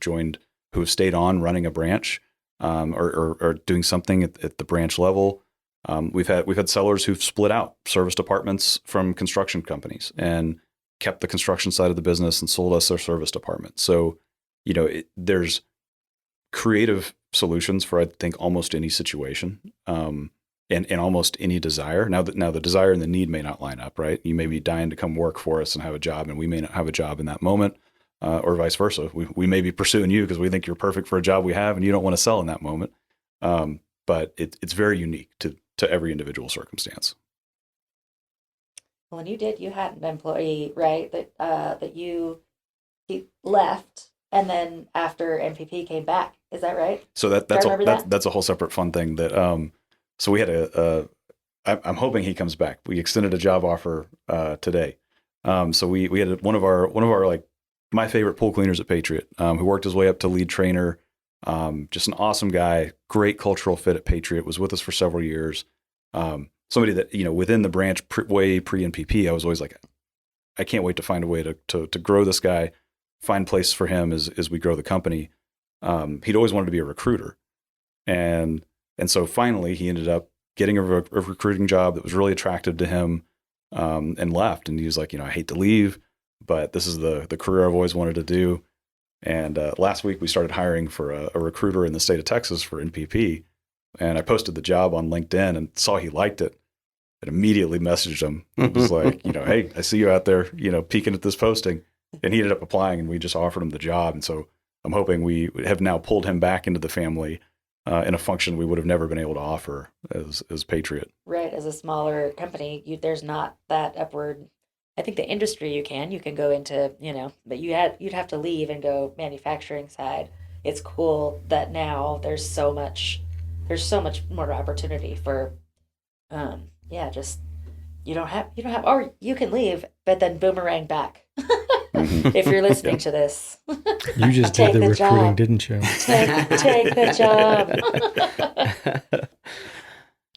stayed on running a branch or doing something at the branch level. We've had sellers who've split out service departments from construction companies and kept the construction side of the business and sold us their service department. So, you know, there's creative solutions for, I think, almost any situation and almost any desire. Now the desire and the need may not line up, right? You may be dying to come work for us and have a job, and we may not have a job in that moment, or vice versa. We may be pursuing you because we think you're perfect for a job we have and you don't want to sell in that moment. But it's very unique to every individual circumstance. When you had an employee, right, that he left, and then after NPP came back. Is that right? So that's a whole separate fun thing that so we had I'm hoping he comes back. We extended a job offer today. So we had one of our like my favorite pool cleaners at Patriot, who worked his way up to lead trainer. Just an awesome guy, great cultural fit at Patriot, was with us for several years. somebody that, within the branch way pre-NPP, I was always like, I can't wait to find a way to grow this guy, find place for him as we grow the company. He'd always wanted to be a recruiter. And so finally he ended up getting a recruiting job that was really attractive to him, and left. And he was like, I hate to leave, but this is the career I've always wanted to do. And last week we started hiring for a recruiter in the state of Texas for NPP. And I posted the job on LinkedIn and saw he liked it, and immediately messaged him. It was like, hey, I see you out there, peeking at this posting. And he ended up applying, and we just offered him the job. And so I'm hoping we have now pulled him back into the family in a function we would have never been able to offer as Patriot. Right. As a smaller company, there's not that upward. I think the industry you can go into, but you'd have to leave and go manufacturing side. It's cool that now there's so much more opportunity for, just you don't have, or you can leave, but then boomerang back. If you're listening to this, you just did the recruiting, job. Didn't you? Take the job.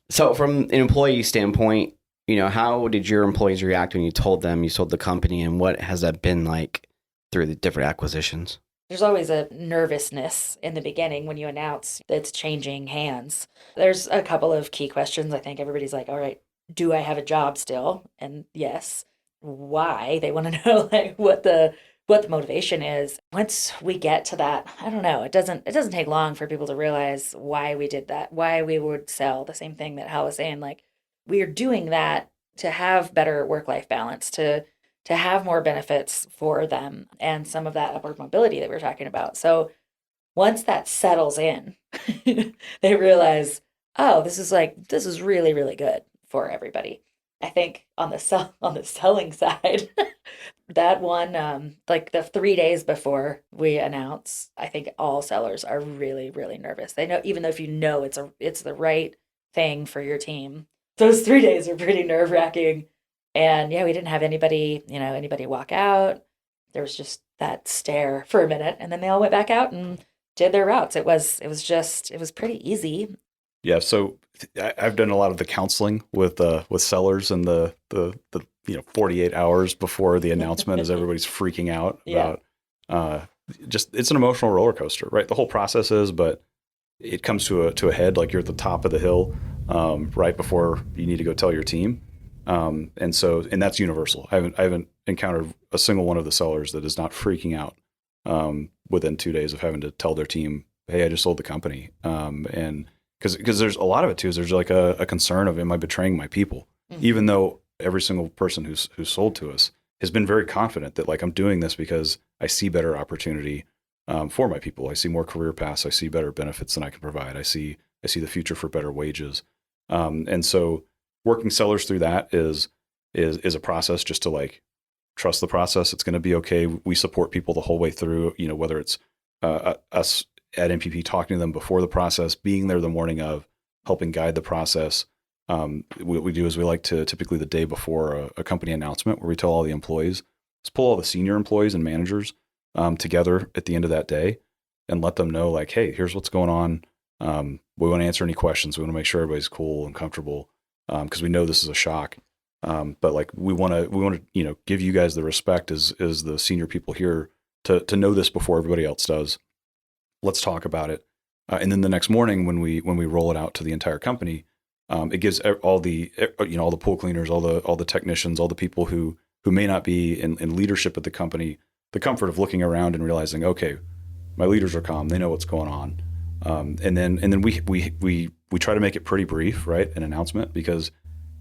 So from an employee standpoint, how did your employees react when you told them you sold the company, and what has that been like through the different acquisitions? There's always a nervousness in the beginning when you announce that it's changing hands. There's a couple of key questions. I think everybody's like, all right, do I have a job still? And yes. Why? They want to know what the motivation is. Once we get to that, I don't know. It doesn't take long for people to realize why we did that, why we would sell. The same thing that Hal was saying, we are doing that to have better work-life balance, to have more benefits for them, and some of that upward mobility that we're talking about. So once that settles in, they realize, oh, this is really, really good for everybody. I think on the selling side, that one, the 3 days before we announce, I think all sellers are really, really nervous. They know, even though if it's the right thing for your team, those 3 days are pretty nerve wracking. And we didn't have anybody walk out. There was just that stare for a minute, and then they all went back out and did their routes. It was pretty easy. Yeah, so I've done a lot of the counseling with sellers in the 48 hours before the announcement, as everybody's freaking out about it's an emotional roller coaster, right? The whole process is, but it comes to a head like you're at the top of the hill right before you need to go tell your team, and that's universal. I haven't encountered a single one of the sellers that is not freaking out within 2 days of having to tell their team, hey, I just sold the company, and because there's a lot of it too, is there's like a concern of, am I betraying my people? Mm-hmm. Even though every single person who's sold to us has been very confident that I'm doing this because I see better opportunity for my people. I see more career paths. I see better benefits than I can provide. I see the future for better wages. And so working sellers through that is a process, just to trust the process. It's going to be okay. We support people the whole way through, whether it's us at NPP talking to them before the process, being there the morning of, helping guide the process. What we do is we like to, typically the day before a company announcement, where we tell all the employees, let's pull all the senior employees and managers together at the end of that day and let them know, hey, here's what's going on. We want to answer any questions. We want to make sure everybody's cool and comfortable, because we know this is a shock. But we want to give you guys the respect as the senior people here to know this before everybody else does. Let's talk about it. And then the next morning when we roll it out to the entire company, it gives all the pool cleaners, all the technicians, all the people who may not be in leadership at the company, the comfort of looking around and realizing, okay, my leaders are calm, they know what's going on. And then we try to make it pretty brief, right? An announcement, because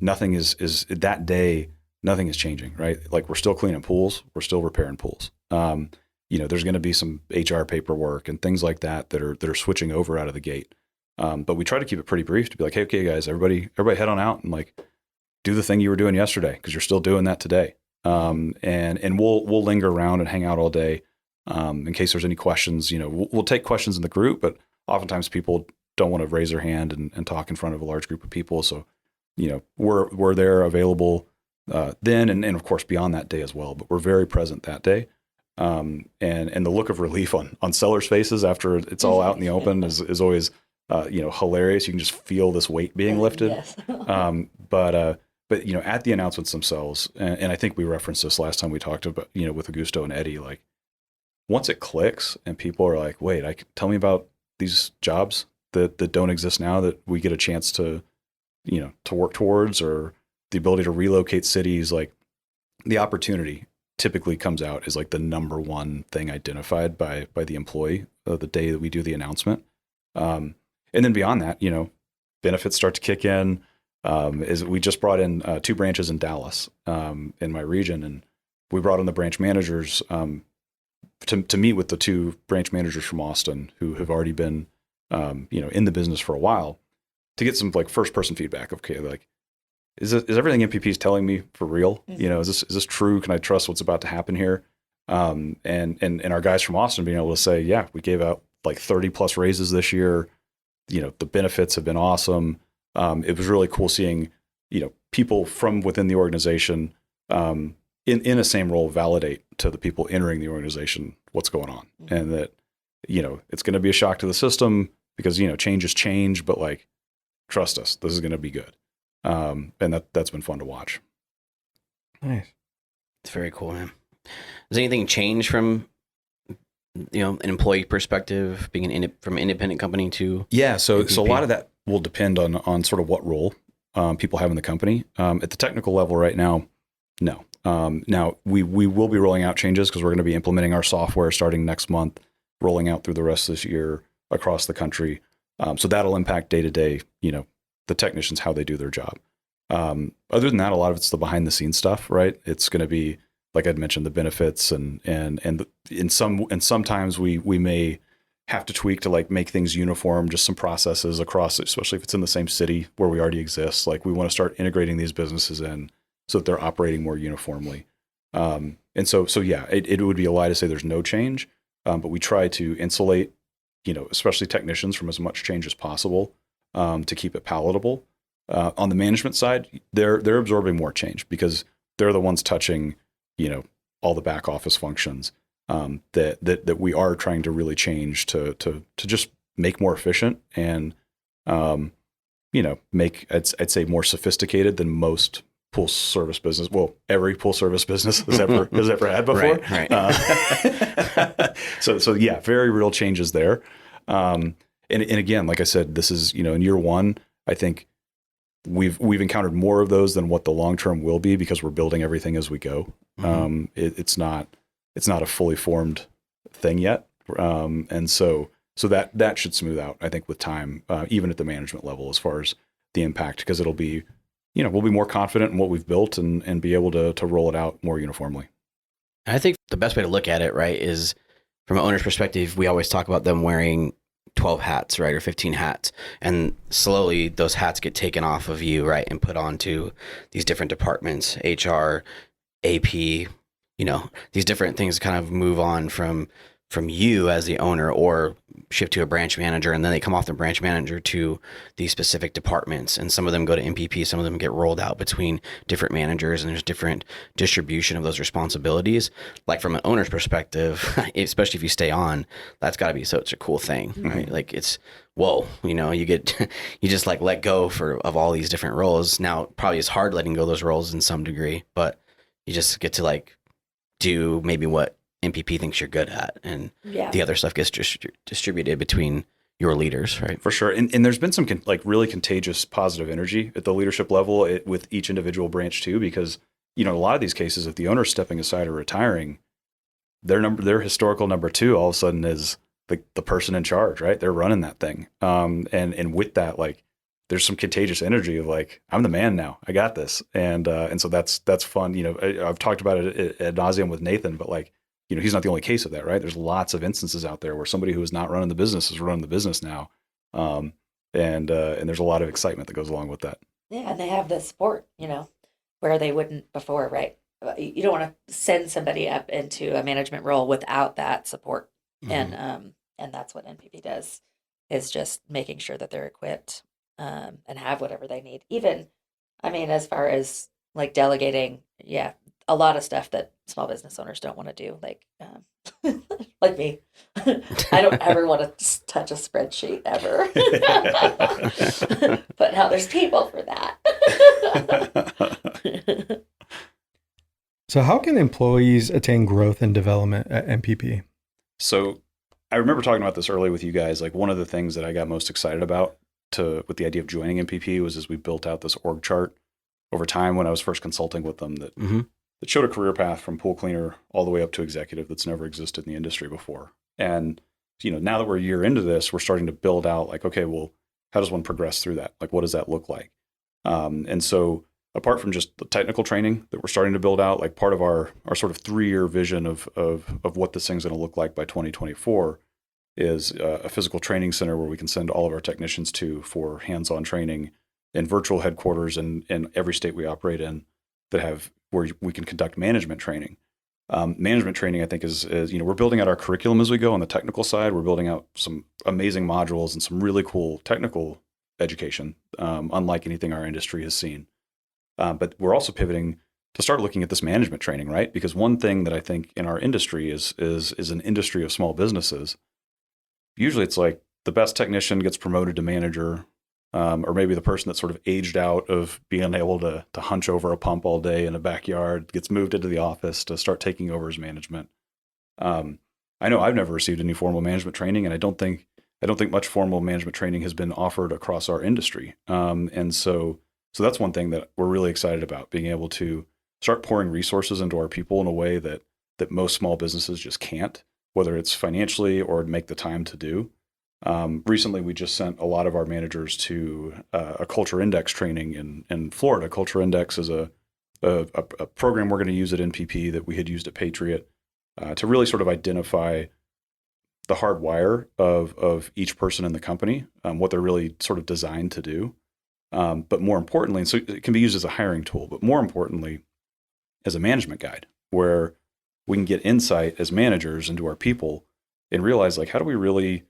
nothing is that day, nothing is changing, right? We're still cleaning pools, we're still repairing pools. There's going to be some HR paperwork and things like that are switching over out of the gate. But we try to keep it pretty brief to be hey, okay, guys, everybody head on out and do the thing you were doing yesterday, because you're still doing that today. And we'll linger around and hang out all day in case there's any questions. We'll take questions in the group, but oftentimes people don't want to raise their hand and talk in front of a large group of people. So, we're there available then and of course beyond that day as well. But we're very present that day. And the look of relief on sellers' faces after it's all out in the open is always hilarious. You can just feel this weight being lifted. Yes. But at the announcements themselves, and I think we referenced this last time we talked about, with Augusto and Eddie, like once it clicks and people are like, wait, tell me about these jobs that don't exist now that we get a chance to work towards, or the ability to relocate cities, like the opportunity typically comes out as like the number one thing identified by the employee the day that we do the announcement. And then beyond that, benefits start to kick in. Is we just brought in 2 branches in Dallas in my region, and we brought in the branch managers to meet with the 2 branch managers from Austin who have already been in the business for a while, to get some like first person feedback. Okay, like is everything NPP is telling me for real? Is this true? Can I trust what's about to happen here? And our guys from Austin being able to say, yeah, we gave out like 30 plus raises this year. The benefits have been awesome. It was really cool seeing, people from within the organization in a same role validate to the people entering the organization what's going on, and that, it's going to be a shock to the system because, change is change, but like, trust us, this is going to be good. And that's been fun to watch. Nice. It's very cool, man. Does anything change from, an employee perspective, being from an independent company to? Yeah. So NPP? a lot of that will depend on sort of what role people have in the company. At the technical level right now, no. Now we will be rolling out changes because we're going to be implementing our software starting next month, rolling out through the rest of this year across the country. So that'll impact day to day, the technicians, how they do their job. Other than that, a lot of it's the behind the scenes stuff, right? It's going to be, like I'd mentioned, the benefits and sometimes we may have to tweak to like make things uniform, just some processes across, especially if it's in the same city where we already exist. Like we want to start integrating these businesses in so that they're operating more uniformly. And so yeah, it would be a lie to say there's no change, but we try to insulate, especially technicians, from as much change as possible to keep it palatable. On the management side, they're absorbing more change because they're the ones touching, all the back office functions that we are trying to really change to just make more efficient and, make, I'd say, more sophisticated than most pool service business. Well, every pool service business has ever had before. Right. So yeah, very real changes there. And again, like I said, this is, in year one, I think we've encountered more of those than what the long-term will be because we're building everything as we go. Mm-hmm. It's not a fully formed thing yet. And so that should smooth out, I think, with time, even at the management level, as far as the impact, because it'll be, we'll be more confident in what we've built and be able to roll it out more uniformly. I think the best way to look at it, right, is from an owner's perspective, we always talk about them wearing 12 hats, right, or 15 hats. And slowly those hats get taken off of you, right, and put onto these different departments, HR, AP, these different things kind of move on from you as the owner or shift to a branch manager. And then they come off the branch manager to these specific departments. And some of them go to NPP, some of them get rolled out between different managers, and there's different distribution of those responsibilities. Like from an owner's perspective, especially if you stay on, that's gotta be such a cool thing, right? Mm-hmm. Like it's, whoa, you just like let go of all these different roles. Now, probably it's hard letting go of those roles in some degree, but you just get to like do maybe what NPP thinks you're good at, and the other stuff gets distributed between your leaders, right? For sure. And there's been some really contagious positive energy at the leadership level with each individual branch too, because, a lot of these cases, if the owner's stepping aside or retiring, their historical number 2 all of a sudden is the person in charge, right? They're running that thing. And with that, like, there's some contagious energy of like, I'm the man now, I got this. And so that's fun. I've talked about it ad nauseum with Nathan, but like, he's not the only case of that, right? There's lots of instances out there where somebody who is not running the business is running the business now. And there's a lot of excitement that goes along with that. Yeah. And they have the support, where they wouldn't before, right? You don't want to send somebody up into a management role without that support. Mm-hmm. And that's what NPP does, is just making sure that they're equipped and have whatever they need. Even, as far as like delegating, a a lot of stuff that small business owners don't want to do, like like me. I don't ever want to touch a spreadsheet ever. But now there's people for that. So how can employees attain growth and development at NPP? So I remember talking about this earlier with you guys. Like one of the things that I got most excited about with the idea of joining NPP was as we built out this org chart over time when I was first consulting with them that showed a career path from pool cleaner all the way up to executive that's never existed in the industry before. And, now that we're a year into this, we're starting to build out like, okay, well, how does one progress through that? Like, what does that look like? And so apart from just the technical training that we're starting to build out, like part of our sort of 3-year vision of what this thing's going to look like by 2024 is a physical training center where we can send all of our technicians to for hands-on training in virtual headquarters in every state we operate in where we can conduct management training. Management training, I think, is we're building out our curriculum as we go on the technical side. We're building out some amazing modules and some really cool technical education, unlike anything our industry has seen. But we're also pivoting to start looking at this management training, right? Because one thing that I think in our industry is an industry of small businesses. Usually it's like the best technician gets promoted to manager, or maybe the person that's sort of aged out of being able to hunch over a pump all day in a backyard gets moved into the office to start taking over as management. I know I've never received any formal management training, and I don't think much formal management training has been offered across our industry. And so that's one thing that we're really excited about, being able to start pouring resources into our people in a way that most small businesses just can't, whether it's financially or make the time to do. Recently, we just sent a lot of our managers to a culture index training in Florida. Culture index is a program we're going to use at NPP that we had used at Patriot to really sort of identify the hard wire of each person in the company, what they're really sort of designed to do. But more importantly, and so it can be used as a hiring tool, but more importantly, as a management guide, where we can get insight as managers into our people and realize, like, how do we really,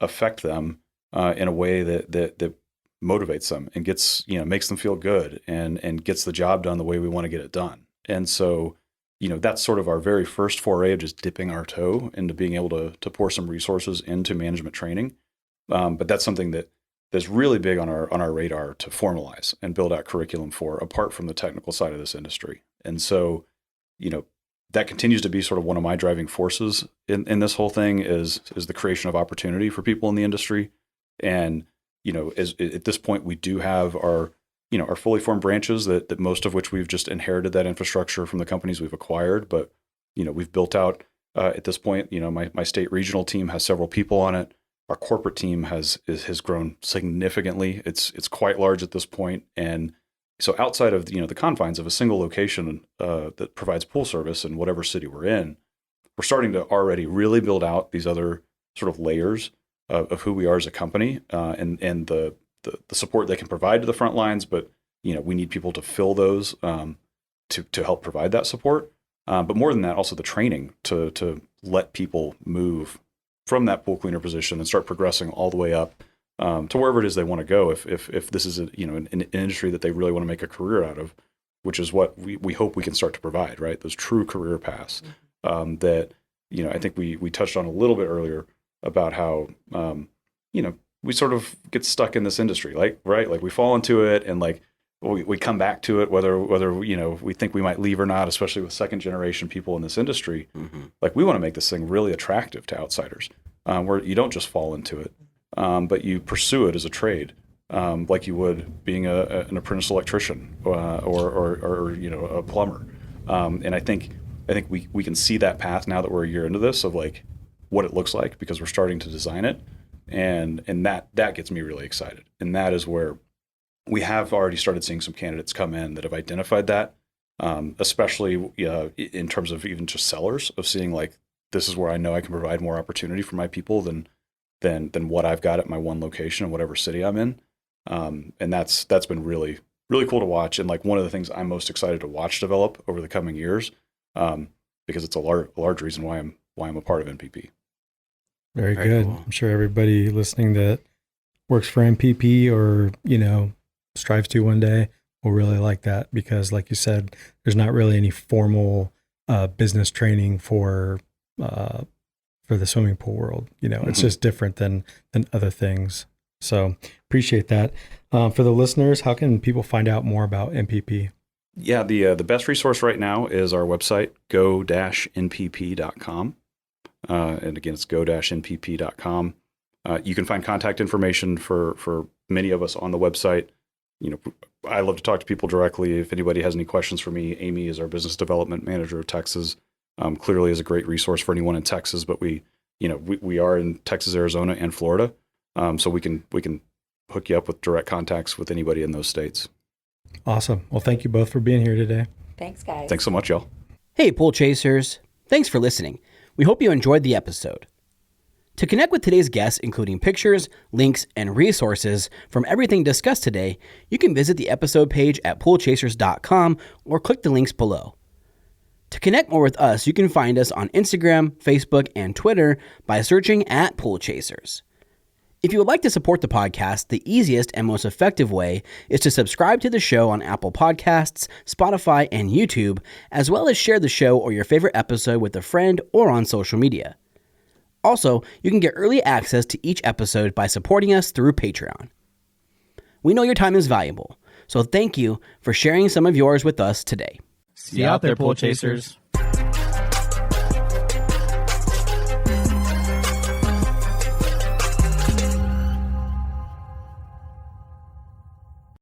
affect them in a way that motivates them and gets, makes them feel good and gets the job done the way we want to get it done. And so, that's sort of our very first foray of just dipping our toe into being able to pour some resources into management training. But that's something that's really big on our radar to formalize and build out curriculum for, apart from the technical side of this industry. And so, that continues to be sort of one of my driving forces in this whole thing is the creation of opportunity for people in the industry. And, at this point, we do have our fully formed branches that most of which we've just inherited that infrastructure from the companies we've acquired. But, we've built out at this point, my state regional team has several people on it. Our corporate team has grown significantly. It's quite large at this point. And so outside of the confines of a single location that provides pool service in whatever city we're in, we're starting to already really build out these other sort of layers of who we are as a company and the support they can provide to the front lines. But we need people to fill those to help provide that support. But more than that, also the training to let people move from that pool cleaner position and start progressing all the way up to wherever it is they want to go. If this is an industry that they really want to make a career out of, which is what we hope we can start to provide, right? Those true career paths that I think we touched on a little bit earlier about how we sort of get stuck in this industry, like we fall into it and like we come back to it whether we think we might leave or not, especially with second generation people in this industry. Like we want to make this thing really attractive to outsiders, where you don't just fall into it. But you pursue it as a trade, like you would being an apprentice electrician or a plumber. And I think we can see that path now that we're a year into this of like what it looks like, because we're starting to design it, and that gets me really excited. And that is where we have already started seeing some candidates come in that have identified that, especially in terms of even just sellers, of seeing like this is where I know I can provide more opportunity for my people than what I've got at my one location in whatever city I'm in. And that's been really, really cool to watch. And like one of the things I'm most excited to watch develop over the coming years, because it's a large reason why I'm a part of NPP. Very good. Cool. I'm sure everybody listening that works for NPP or, strives to one day will really like that because, like you said, there's not really any formal business training for the swimming pool world. It's just different than other things. So appreciate that. For the listeners, how can people find out more about NPP? Yeah, the best resource right now is our website, go-npp.com. And again, it's go-npp.com. You can find contact information for many of us on the website. I love to talk to people directly. If anybody has any questions for me, Amy is our business development manager of Texas. Clearly is a great resource for anyone in Texas, but we are in Texas, Arizona, and Florida. So we can hook you up with direct contacts with anybody in those states. Awesome. Well, thank you both for being here today. Thanks, guys. Thanks so much, y'all. Hey, Pool Chasers. Thanks for listening. We hope you enjoyed the episode. To connect with today's guests, including pictures, links, and resources from everything discussed today, you can visit the episode page at poolchasers.com or click the links below. To connect more with us, you can find us on Instagram, Facebook, and Twitter by searching at Pool Chasers. If you would like to support the podcast, the easiest and most effective way is to subscribe to the show on Apple Podcasts, Spotify, and YouTube, as well as share the show or your favorite episode with a friend or on social media. Also, you can get early access to each episode by supporting us through Patreon. We know your time is valuable, so thank you for sharing some of yours with us today. See you out there, Pool Chasers.